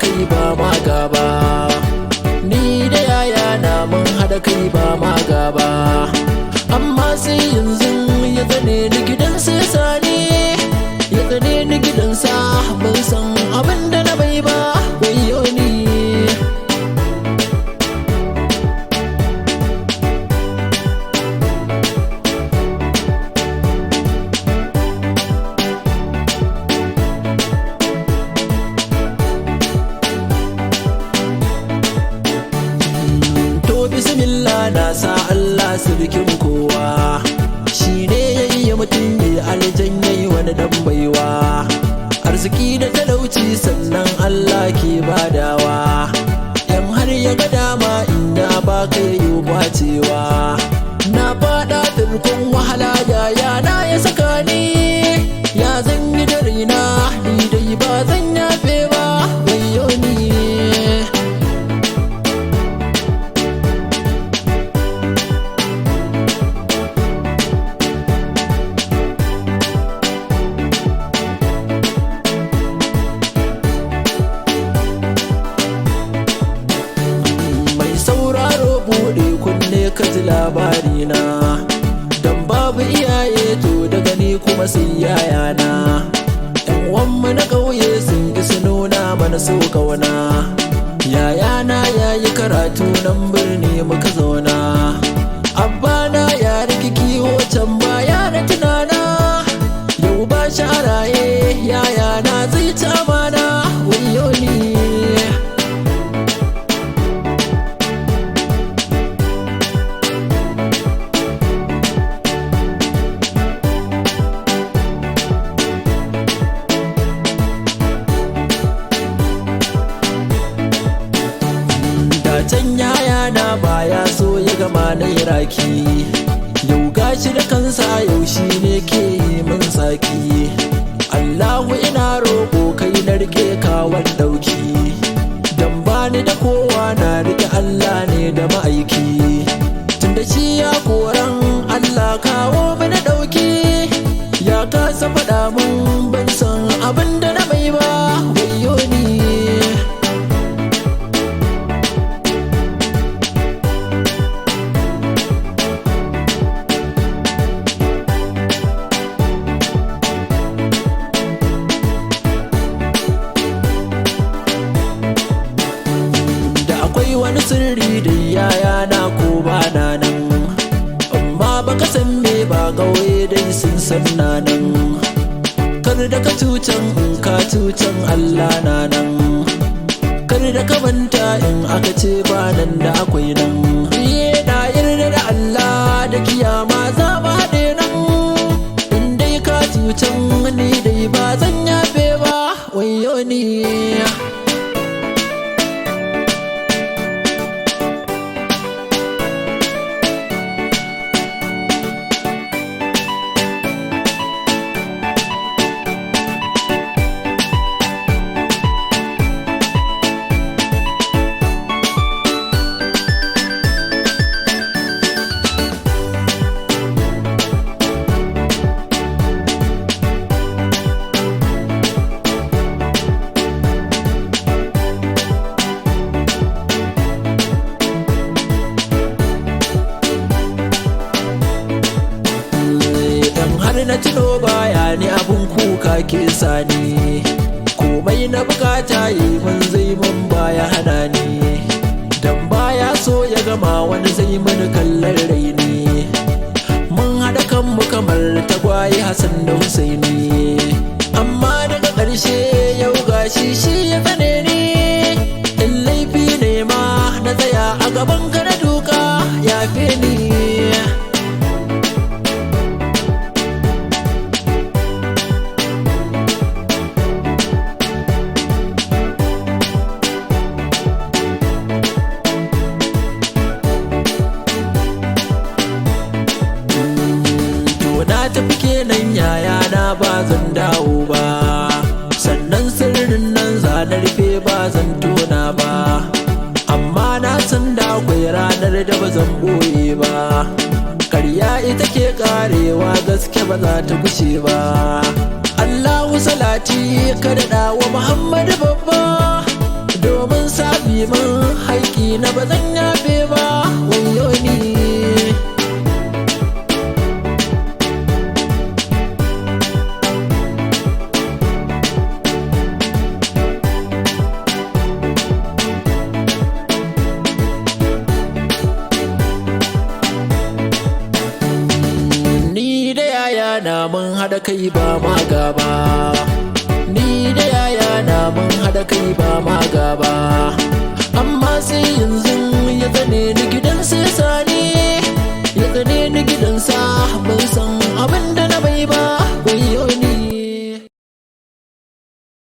kai ba ma gaba, ni da yaya na mun hada kai ba ma gaba. Amma sai yanzu ya gane ni gidansa ya sani, ya gane ni gidansa ban san abin da na bai ba, wayyo ni. Bismillah na sa Allah sirkin kowa, shi ne yayi mutum ya aljan yayi wani dan baiwa, arziki da talauci sannan Allah ke badawa, yan har ya ga dama in ya baka yayi kwacewa. Na fada turkun wahala yaya na ya saka ni, ya zan yi da raina ni dai ba zan yafe ba, wayyo ni. Ka ji labarina, dan babu iyaye to daga ni kuma sai yayana. Yan uwanmu na ƙauye sun ki su nuna mana so kauna, yayana yayi karatu nan birni muka zauna. Abbana ya riki kiwo can baya na tunana, yau ba shi a raye yayana zai ci amana, wayyo ni. Can yaya na baya so ya gama na iraki, yau gashi da kansa yau shi ne ke min saki. Allahu ina roƙo kai na rike kawan ɗauki, dan bani da kowa na rike Allah ne da ma'aiki. Tunda shi ya koran Allah kawo mana ɗauki, ya kasa faɗa mun ban san abin da na mai ba, wayyo ni. Akwai wani sirri da yaya na ko ba na nan, amma baka san me ba kawai dai sun san na nan. Kar da ka cucan in ka cucan Allah na nan, kar da ka manta in aka ce ba nan da akwai nan. Na yarda da Allah da kiyama za ba haɗe nan, in dai ka cucan ni dai ba zan yafe ba, wayyo ni. Na tuno baya ni abun kuka ke sani, komai na bukata yi mun zai mun baya hana ni, dan baya so ya gama wani zai mun kallon raini. Mun haɗa kanmu kamar tagwaye Hassan da Husaini, amma daga ƙarshe yau gashi shi ya tsane ni. In laifi ne ma na tsaya a gaban ka na duka, yafe ni. tafi kenan yaya na ba zan dawo ba, sannan sirrin nan za na rufe ba zan tona ba, amma na san da akwai ranar da ba zan boye ba. Karya ita ke karewa, gaske ba za ta gushe ba. Allahu salati ka daɗa wa Muhammadu babba, yi min haiki na ba zan yafe ba wayo ni. Ni da yaya na mun hada kai ba ma gaba, ni da yaya na mun hada kai ba ma gaba.